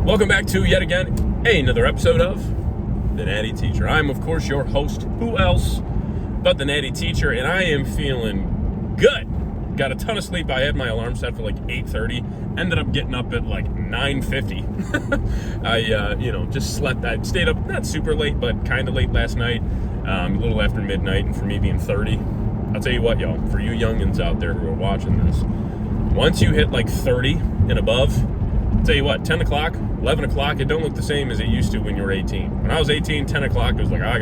Welcome back to, yet again, another episode of The Natty Teacher. I'm, of course, your host. Who else but The Natty Teacher? And I am feeling good. Got a ton of sleep. I had my alarm set for like 8:30. Ended up getting up at like 9:50. I just slept. I stayed up not super late, but kind of late last night. A little after midnight. And for me being 30, I'll tell you what, y'all. For you youngins out there who are watching this, once you hit like 30 and above, I'll tell you what, 10 o'clock, 11 o'clock, it don't look the same as it used to when you were 18. When I was 18, 10 o'clock, it was like, I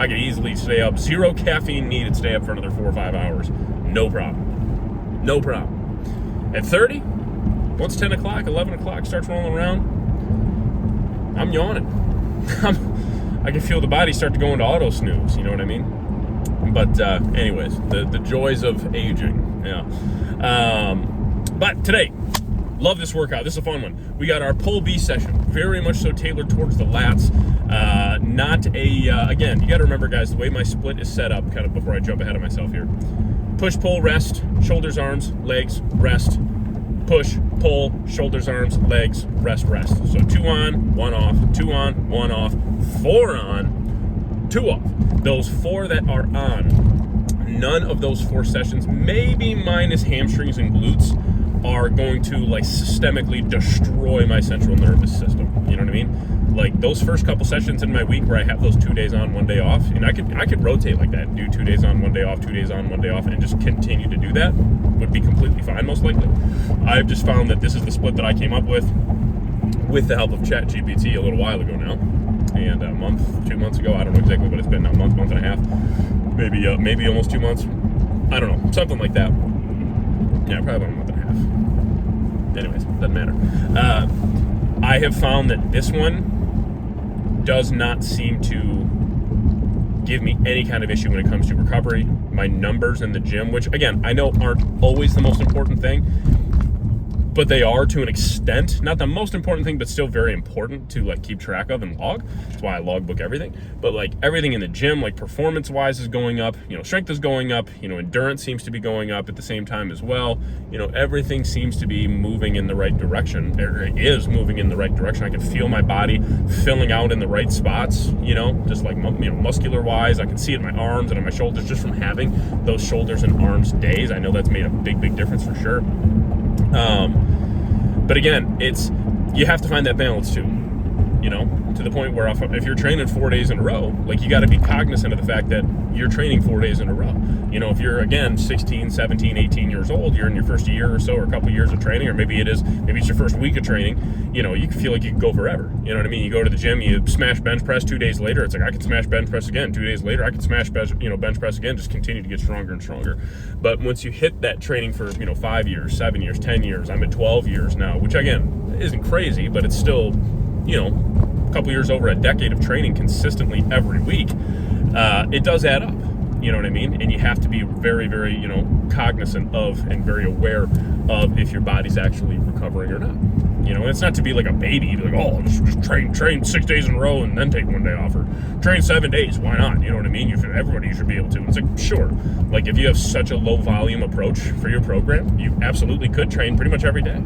could easily stay up. Zero caffeine needed, stay up for another 4 or 5 hours. No problem. No problem. At 30, once 10 o'clock, 11 o'clock starts rolling around, I'm yawning. I can feel the body start to go into auto snooze, you know what I mean? But anyways, the joys of aging, yeah. But today, love this workout. This is a fun one. We got our pull B session, very much so tailored towards the lats. Again, you got to remember, guys, the way my split is set up, kind of before I jump ahead of myself here. Push, pull, rest, shoulders, arms, legs, rest. Push, pull, shoulders, arms, legs, rest, rest. So 2 on, 1 off, 2 on, 1 off, 4 on, 2 off. Those 4 that are on, none of those 4 sessions, maybe minus hamstrings and glutes, are going to like systemically destroy my central nervous system. You know what I mean? Like those first couple sessions in my week where I have those 2 days on, 1 day off, and I could rotate like that, do 2 days on, 1 day off, 2 days on, 1 day off, and just continue to do that would be completely fine, most likely. I've just found that this is the split that I came up with the help of ChatGPT a little while ago now, and a month, 2 months ago, I don't know exactly what it's been now, month and a half, maybe almost 2 months, I don't know, something like that. Yeah, probably about a month and a half. Anyways, doesn't matter. I have found that this one does not seem to give me any kind of issue when it comes to recovery. My numbers in the gym, which again, I know aren't always the most important thing, but they are to an extent. Not the most important thing, but still very important to like keep track of and log. That's why I logbook everything. But like everything in the gym, like performance-wise is going up, strength is going up, endurance seems to be going up at the same time as well. Everything seems to be moving in the right direction. It is moving in the right direction. I can feel my body filling out in the right spots, just like, muscular-wise. I can see it in my arms and on my shoulders just from having those shoulders and arms days. I know that's made a big, big difference for sure. But again, you have to find that balance too, to the point where if you're training 4 days in a row, like you got to be cognizant of the fact that you're training 4 days in a row. If you're again 16, 17, 18 years old, you're in your first year or so, or a couple of years of training, or maybe it's your first week of training, you can feel like you can go forever. You know what I mean? You go to the gym, you smash bench press, 2 days later, it's like I can smash bench press again. 2 days later, I can smash bench press again, just continue to get stronger and stronger. But once you hit that training for 5 years, 7 years, 10 years, I'm at 12 years now, which again isn't crazy, but it's still, a couple years over a decade of training consistently every week. It does add up. You know what I mean? And you have to be very, very, cognizant of and very aware of if your body's actually recovering or not. And it's not to be like a baby, be like, oh, just train 6 days in a row and then take 1 day off, or train 7 days. Why not? You know what I mean? Everybody should be able to. It's like, sure. Like if you have such a low volume approach for your program, you absolutely could train pretty much every day.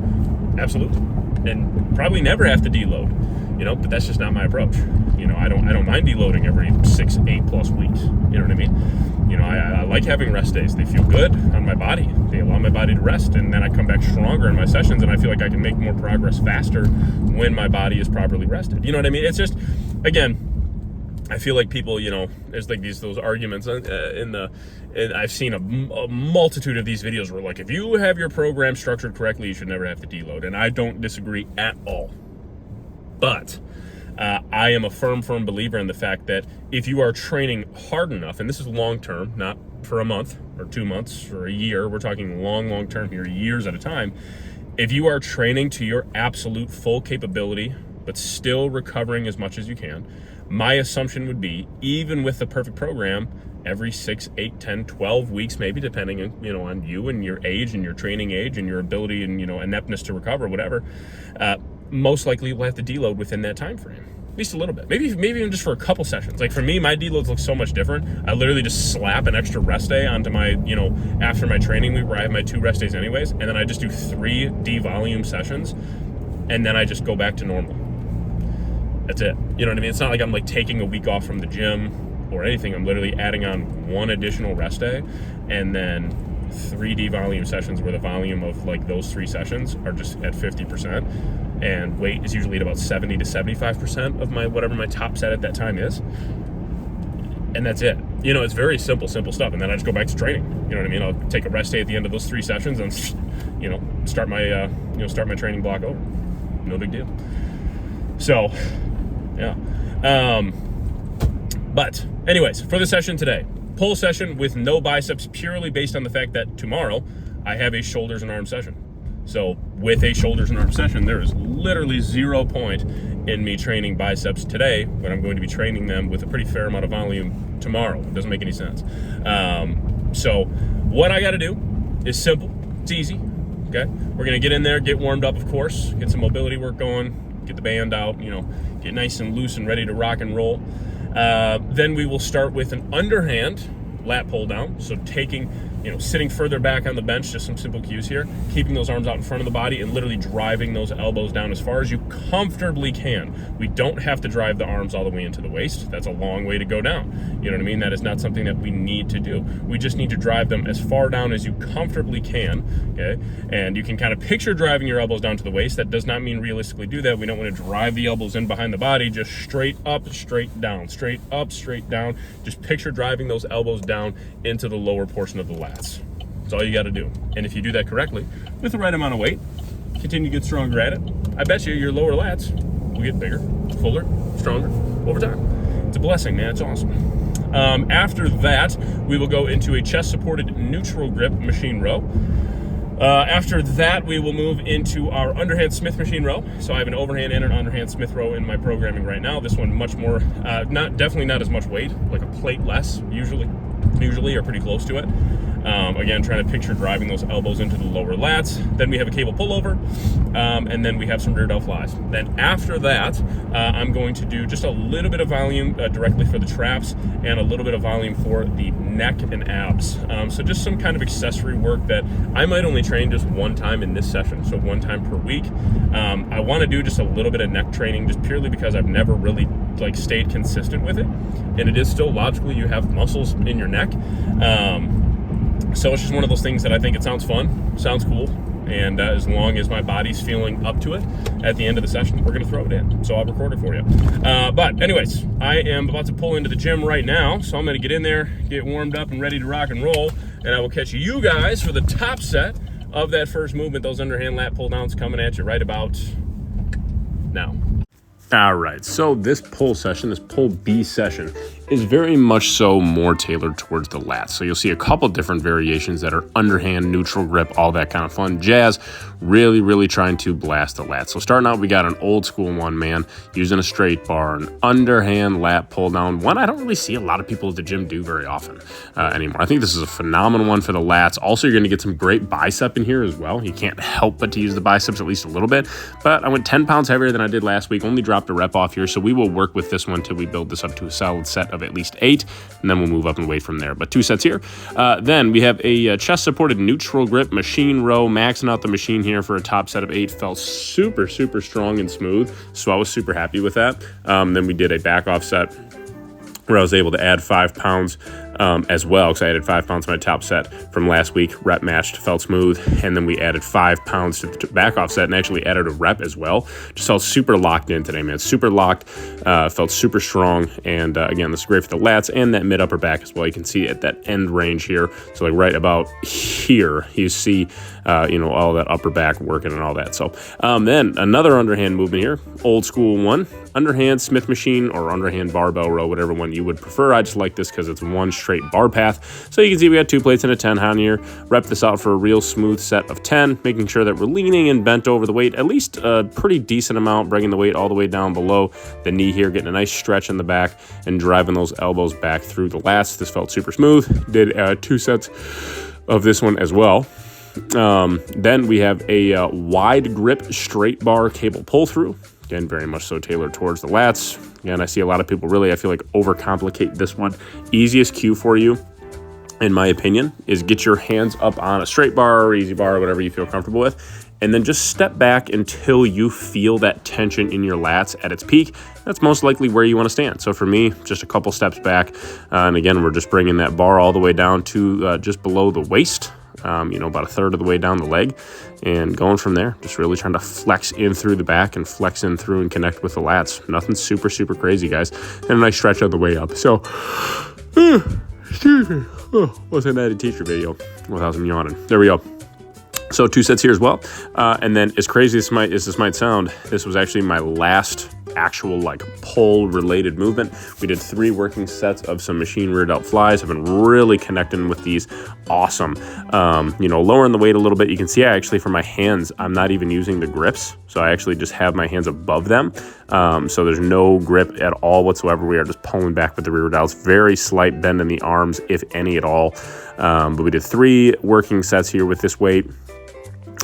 Absolutely. And probably never have to deload. But that's just not my approach. I don't mind deloading every 6, 8 plus weeks. You know what I mean? I like having rest days. They feel good on my body. They allow my body to rest, and then I come back stronger in my sessions, and I feel like I can make more progress faster when my body is properly rested. You know what I mean? It's just, again, I feel like people, there's like those arguments and I've seen a multitude of these videos where like, if you have your program structured correctly, you should never have to deload. And I don't disagree at all. But I am a firm believer in the fact that if you are training hard enough, and this is long-term, not for a month or 2 months or a year, we're talking long-term here, years at a time. If you are training to your absolute full capability, but still recovering as much as you can, my assumption would be, even with the perfect program, every 6, 8, 10, 12 weeks, maybe depending on, on you and your age and your training age and your ability and, ineptness to recover, whatever, most likely we'll have to deload within that time frame. At least a little bit. Maybe even just for a couple sessions. Like for me, my deloads look so much different. I literally just slap an extra rest day onto my, after my training week where I have my 2 rest days anyways, and then I just do 3 D volume sessions and then I just go back to normal. That's it. You know what I mean? It's not like I'm like taking a week off from the gym or anything. I'm literally adding on one additional rest day, and then 3D volume sessions where the volume of like those 3 sessions are just at 50%, and weight is usually at about 70 to 75% of my whatever my top set at that time is, and that's it. You know, it's very simple stuff, and then I just go back to training. You know what I mean? I'll take a rest day at the end of those 3 sessions and start my start my training block over. No big deal. So yeah. But anyways, for the session today, pull session with no biceps, purely based on the fact that tomorrow I have a shoulders and arm session. So with a shoulders and arm session, there is literally 0 point in me training biceps today when I'm going to be training them with a pretty fair amount of volume tomorrow. It doesn't make any sense. So what I got to do is simple. It's easy. Okay. We're going to get in there, get warmed up, of course, get some mobility work going, get the band out, get nice and loose and ready to rock and roll. Then we will start with an underhand lat pull down. So taking, sitting further back on the bench, just some simple cues here, keeping those arms out in front of the body and literally driving those elbows down as far as you comfortably can. We don't have to drive the arms all the way into the waist. That's a long way to go down. You know what I mean? That is not something that we need to do. We just need to drive them as far down as you comfortably can, okay? And you can kind of picture driving your elbows down to the waist. That does not mean realistically do that. We don't want to drive the elbows in behind the body, just straight up, straight down, straight up, straight down. Just picture driving those elbows down into the lower portion of the lats. That's all you got to do. And if you do that correctly, with the right amount of weight, continue to get stronger at it, I bet you your lower lats will get bigger, fuller, stronger over time. It's a blessing, man. It's awesome. After that, we will go into a chest-supported neutral grip machine row. After that, we will move into our underhand Smith machine row. So I have an overhand and an underhand Smith row in my programming right now. This one much more, definitely not as much weight, like a plate less usually or pretty close to it. Again, trying to picture driving those elbows into the lower lats. Then we have a cable pullover, and then we have some rear delt flies. Then after that, I'm going to do just a little bit of volume directly for the traps and a little bit of volume for the neck and abs. So just some kind of accessory work that I might only train just one time in this session, so one time per week. I want to do just a little bit of neck training just purely because I've never really stayed consistent with it, and it is still logically you have muscles in your neck. So it's just one of those things that I think it sounds fun, sounds cool, and as long as my body's feeling up to it at the end of the session, we're going to throw it in. So I'll record it for you. But anyways, I am about to pull into the gym right now, so I'm going to get in there, get warmed up and ready to rock and roll, and I will catch you guys for the top set of that first movement, those underhand lat pull downs coming at you right about now. All right, so this pull session, this pull B session, is very much so more tailored towards the lats. So you'll see a couple different variations that are underhand, neutral grip, all that kind of fun jazz, really trying to blast the lats. So starting out, we got an old school one, man, using a straight bar, an underhand lat pull down, one I don't really see a lot of people at the gym do very often anymore. I think this is a phenomenal one for the lats. Also, you're going to get some great bicep in here as well. You can't help but to use the biceps at least a little bit, but I went 10 pounds heavier than I did last week, only dropped a rep off here, so we will work with this one till we build this up to a solid set of at least 8, and then we'll move up and weight from there. But 2 sets here. Then we have a chest-supported neutral grip machine row, maxing out the machine here for a top set of 8. Felt super strong and smooth, so I was super happy with that. Then we did a back off set where I was able to add 5 pounds as well, because I added 5 pounds to my top set from last week, rep matched, felt smooth, and then we added 5 pounds to the back off set and actually added a rep as well. Just felt super locked in today, man. Super locked, felt super strong, and again, this is great for the lats and that mid upper back as well. You can see at that end range here, so like right about here, you see all that upper back working and all that. So then another underhand movement here, old school one, underhand Smith machine or underhand barbell row, whatever one you would prefer. I just like this because it's one straight bar path. So you can see we got 2 plates and a 10 on here. Rep this out for a real smooth set of 10, making sure that we're leaning and bent over the weight, at least a pretty decent amount, bringing the weight all the way down below the knee here, getting a nice stretch in the back and driving those elbows back through the lats. This felt super smooth. Did 2 sets of this one as well. Then we have a wide grip straight bar cable pull through. Again, very much so tailored towards the lats. Again, I see a lot of people really, I feel like, overcomplicate this one. Easiest cue for you, in my opinion, is get your hands up on a straight bar or easy bar or whatever you feel comfortable with and then just step back until you feel that tension in your lats at its peak. That's most likely where you want to stand. So for me, just a couple steps back. And again, we're just bringing that bar all the way down to just below the waist, about a third of the way down the leg, and going from there, just really trying to flex in through the back and flex in through and connect with the lats. Nothing super, super crazy, guys. And a nice stretch on the way up. So, excuse me. What's a Natty teacher video without some yawning? There we go. So 2 sets here as well. And then as crazy as this might sound, this was actually my last actual like pull related movement. We did 3 working sets of some machine rear delt flies. I've been really connecting with these. Awesome. Lowering the weight a little bit. You can see I actually, for my hands, I'm not even using the grips. So I actually just have my hands above them. So there's no grip at all whatsoever. We are just pulling back with the rear delts. Very slight bend in the arms, if any at all. But we did 3 working sets here with this weight,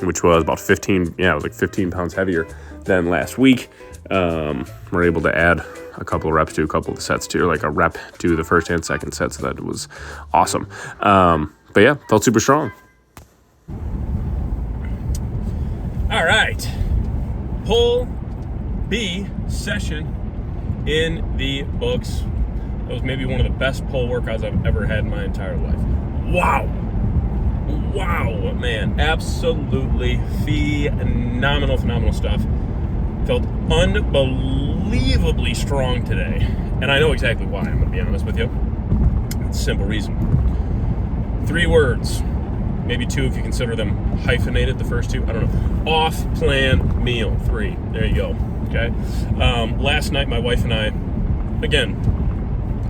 which was about 15, it was like 15 pounds heavier than last week. We're able to add a couple of reps to a couple of the sets too, like a rep to the first and second set. So that was awesome. But yeah, felt super strong. All right. Pull B session in the books. That was maybe one of the best pull workouts I've ever had in my entire life. Wow, man, absolutely phenomenal stuff. Felt unbelievably strong today. And I know exactly why, I'm gonna be honest with you. It's a simple reason. 3 words, maybe 2 if you consider them hyphenated, the first 2, I don't know. Off-plan meal, 3, there you go, okay? Last night, my wife and I, again,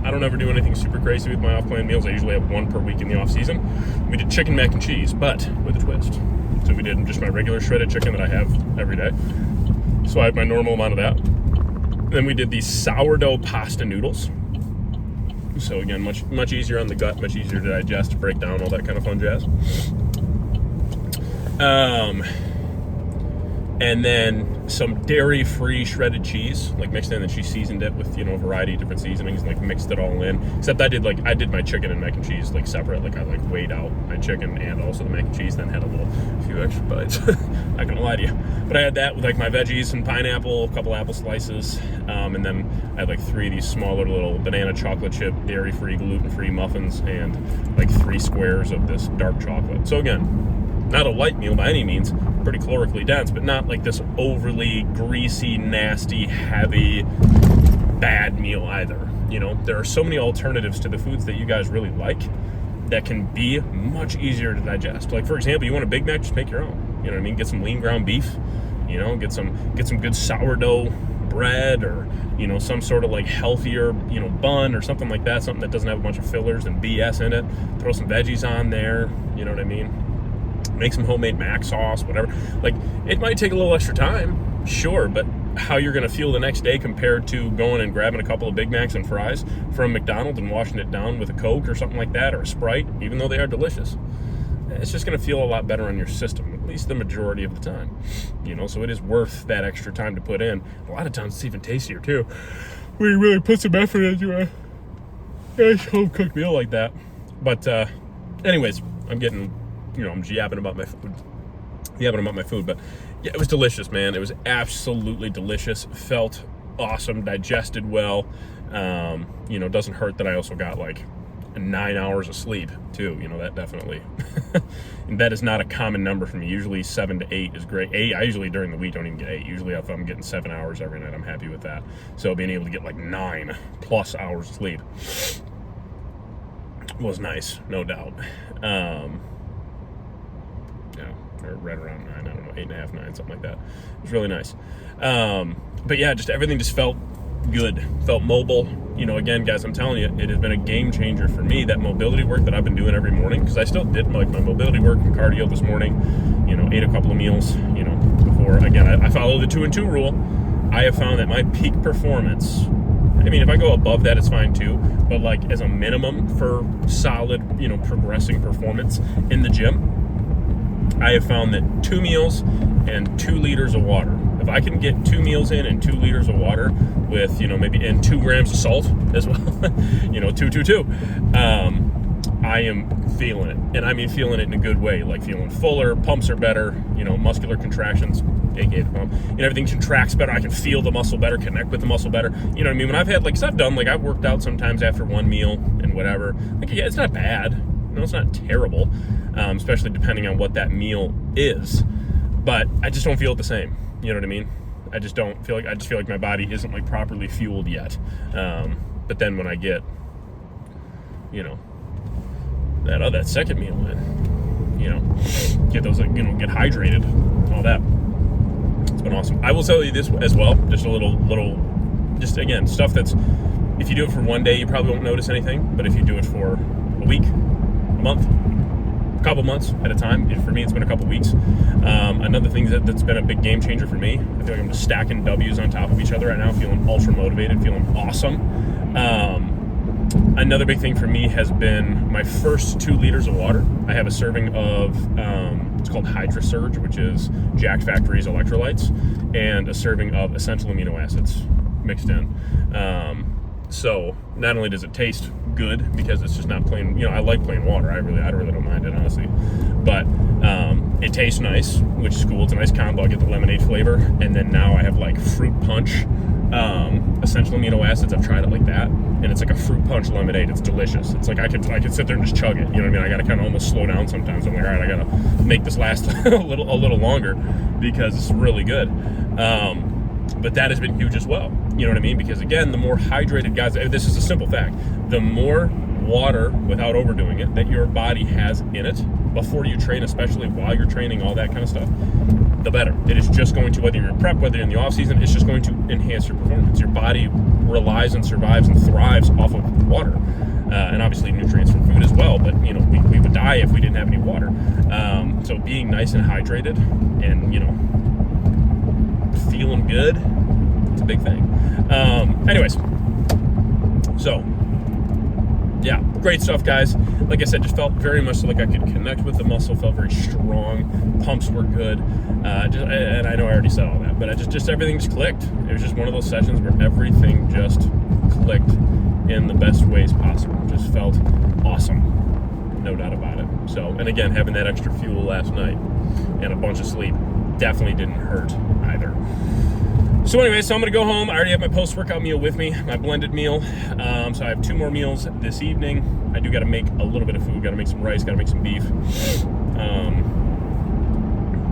I don't ever do anything super crazy with my off-plan meals. I usually have 1 per week in the off-season. We did chicken mac and cheese, but with a twist. So we did just my regular shredded chicken that I have every day. So I had my normal amount of that. Then we did these sourdough pasta noodles. So again, much easier on the gut, much easier to digest, to break down, all that kind of fun jazz. And then some dairy-free shredded cheese, like mixed in, and she seasoned it with, a variety of different seasonings, like mixed it all in. Except I did my chicken and mac and cheese like separate, like I weighed out my chicken and also the mac and cheese, then had a few extra bites. Not gonna lie to you. But I had that with like my veggies and pineapple, a couple apple slices, and then I had like 3 of these smaller little banana chocolate chip, dairy-free, gluten-free muffins, and like 3 squares of this dark chocolate. So again, not a light meal by any means, pretty calorically dense, but not like this overly greasy, nasty, heavy, bad meal either. There are so many alternatives to the foods that you guys really like that can be much easier to digest. Like, for example, you want a Big Mac, just make your own. You know what I mean? Get some lean ground beef, get some good sourdough bread, or some sort of like healthier bun or something like that, something that doesn't have a bunch of fillers and BS in it. Throw some veggies on there, you know what I mean? Make some homemade mac sauce, whatever. Like, it might take a little extra time, sure, but how you're gonna feel the next day compared to going and grabbing a couple of Big Macs and fries from McDonald's and washing it down with a Coke or something like that, or a Sprite, even though they are delicious, it's just gonna feel a lot better on your system, at least the majority of the time. So it is worth that extra time to put in. A lot of times it's even tastier too, when you really put some effort into a nice home-cooked meal like that. But anyways, I'm yapping about my food. But yeah, it was delicious, man. It was absolutely delicious. Felt awesome, digested well. Doesn't hurt that I also got like 9 hours of sleep too. That definitely, and that is not a common number for me. Usually 7 to 8 is great. 8, I usually during the week don't even get 8. Usually if I'm getting 7 hours every night, I'm happy with that. So being able to get like 9+ hours of sleep was nice, no doubt. Or right around 9, I don't know, 8.5, 9, something like that. It was really nice. But yeah, just everything just felt good, felt mobile. Again, guys, I'm telling you, it has been a game changer for me, that mobility work that I've been doing every morning, because I still did like my mobility work and cardio this morning, ate a couple of meals, before. Again, I follow the 2 and 2 rule. I have found that my peak performance, I mean, if I go above that, it's fine too, but like as a minimum for solid, progressing performance in the gym, I have found that 2 meals and 2 liters of water. If I can get 2 meals in and 2 liters of water with, maybe and 2 grams of salt as well, 2, 2, 2. I am feeling it. And I mean feeling it in a good way, like feeling fuller, pumps are better, you know, muscular contractions, aka the pump, and everything contracts better. I can feel the muscle better, connect with the muscle better. You know what I mean? When I've had, like, 'cause I've worked out sometimes after one meal and whatever. Like, yeah, it's not bad. You know, it's not terrible, especially depending on what that meal is. But I just don't feel it the same. You know what I mean? I just feel like my body isn't, like, properly fueled yet. But then when I get, you know, that second meal in, you know, get those, you know, get hydrated, all that. It's been awesome. I will tell you this as well, just a little, just again, stuff that's, if you do it for one day, you probably won't notice anything, but if you do it for a week, a month, a couple months at a time, for me, it's been a couple weeks. Another thing that's been a big game changer for me, I feel like I'm just stacking W's on top of each other right now, feeling ultra motivated, feeling awesome. Another big thing for me has been my first 2 liters of water. I have a serving of, it's called Hydra Surge, which is Jack Factory's electrolytes, and a serving of essential amino acids mixed in. So not only does it taste good, because it's just not plain, you know, I like plain water. I really don't mind it, honestly. But it tastes nice, which is cool. It's a nice combo. I get the lemonade flavor, and then now I have, like, fruit punch, essential amino acids. I've tried it like that, and it's like a fruit punch lemonade. It's delicious. It's like I could sit there and just chug it. You know what I mean? I gotta kind of almost slow down sometimes. I'm like, all right, I gotta make this last a little longer, because it's really good. But that has been huge as well. You know what I mean? Because again, the more hydrated guys, this is a simple fact, the more water, without overdoing it, that your body has in it before you train, especially while you're training, all that kind of stuff, the better. It is just going to, whether you're in prep, whether you're in the off season, it's just going to enhance your performance. Your body relies and survives and thrives off of water. And obviously nutrients from food as well, but, you know, we would die if we didn't have any water. So being nice and hydrated and, you know, feeling good, it's a big thing. Anyways, so yeah, great stuff, guys. Like I said, just felt very much like I could connect with the muscle, felt very strong, pumps were good, and I know I already said all that, but everything just clicked. It was just one of those sessions where everything just clicked in the best ways possible. Just felt awesome, no doubt about it. So, and again, having that extra fuel last night and a bunch of sleep definitely didn't hurt either. So anyway, so I'm going to go home. I already have my post-workout meal with me, my blended meal. So I have 2 more meals this evening. I do got to make a little bit of food. Got to make some rice, got to make some beef.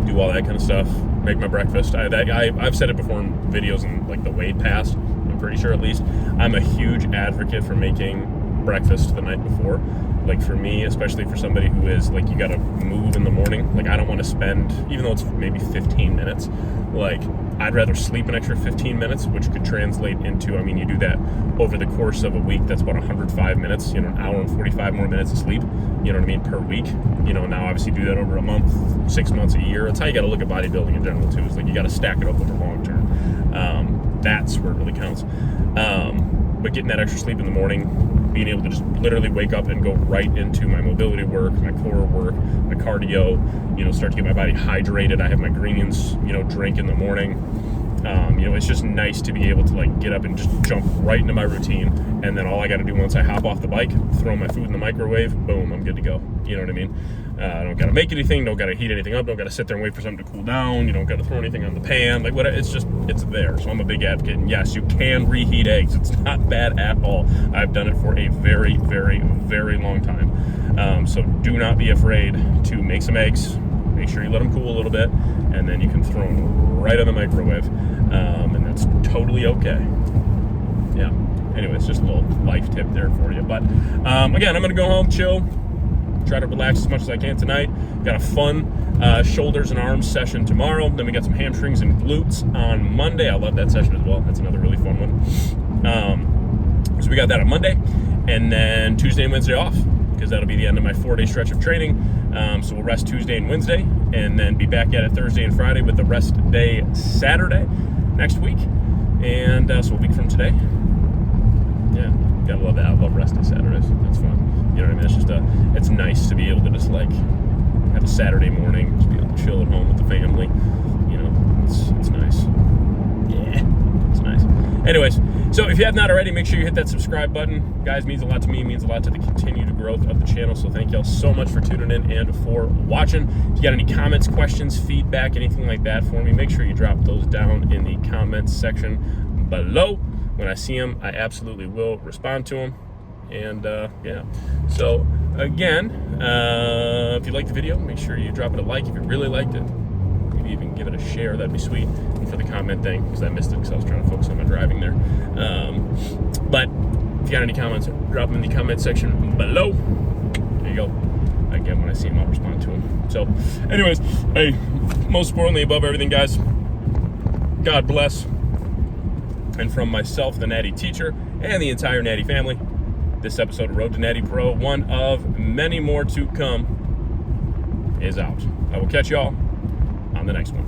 Do all that kind of stuff. Make my breakfast. I've said it before in videos in, like, the Wade Pass, I'm pretty sure at least. I'm a huge advocate for making breakfast the night before. Like, for me, especially for somebody who is, like, you got to move in the morning. Like, I don't want to spend, even though it's maybe 15 minutes, like, I'd rather sleep an extra 15 minutes, which could translate into, I mean, you do that over the course of a week, that's about 105 minutes, you know, an hour and 45 more minutes of sleep, you know what I mean, per week. You know, now obviously do that over a month, 6 months, a year. That's how you got to look at bodybuilding in general, too. It's like you got to stack it up over long term. That's where it really counts. But getting that extra sleep in the morning, being able to just literally wake up and go right into my mobility work, my core work, my cardio, you know, start to get my body hydrated. I have my greens, you know, drink in the morning. You know, it's just nice to be able to, like, get up and just jump right into my routine. And then all I got to do once I hop off the bike, throw my food in the microwave, boom, I'm good to go. You know what I mean? I don't got to make anything, don't got to heat anything up, don't got to sit there and wait for something to cool down. You don't got to throw anything on the pan. Like, what? It's just, it's there. So I'm a big advocate. And yes, you can reheat eggs. It's not bad at all. I've done it for a very, very, very long time. So do not be afraid to make some eggs. Make sure you let them cool a little bit, and then you can throw them right in the microwave, and that's totally okay. Yeah. Anyways, just a little life tip there for you. But again, I'm gonna go home, chill, try to relax as much as I can tonight. Got a fun shoulders and arms session tomorrow. Then we got some hamstrings and glutes on Monday. I love that session as well. That's another really fun one. So we got that on Monday, and then Tuesday and Wednesday off, because that'll be the end of my 4-day stretch of training. So we'll rest Tuesday and Wednesday, and then be back at it Thursday and Friday with the rest day Saturday next week. And so a week from today. Yeah, gotta love that. I love rest day Saturdays. That's fun. You know what I mean? It's just it's nice to be able to just, like, have a Saturday morning, just be able to chill at home with the family. You know, it's nice. Yeah, it's nice. anyways, so if you have not already, make sure you hit that subscribe button. Guys, means a lot to me, means a lot to the continued growth of the channel. So thank y'all so much for tuning in and for watching. If you got any comments, questions, feedback, anything like that for me, make sure you drop those down in the comments section below. When I see them, I absolutely will respond to them. And yeah, so again, if you liked the video, make sure you drop it a like. If you really liked it, maybe even give it a share. That'd be sweet. And for the comment thing, because I missed it because I was trying to focus on my driving there. But if you got any comments, drop them in the comment section below. There you go. Again, when I see them, I'll respond to them. So anyways, hey, most importantly, above everything, guys, God bless. And from myself, the Natty teacher, and the entire Natty family, this episode of Road to Natty Pro, one of many more to come, is out. I will catch y'all on the next one.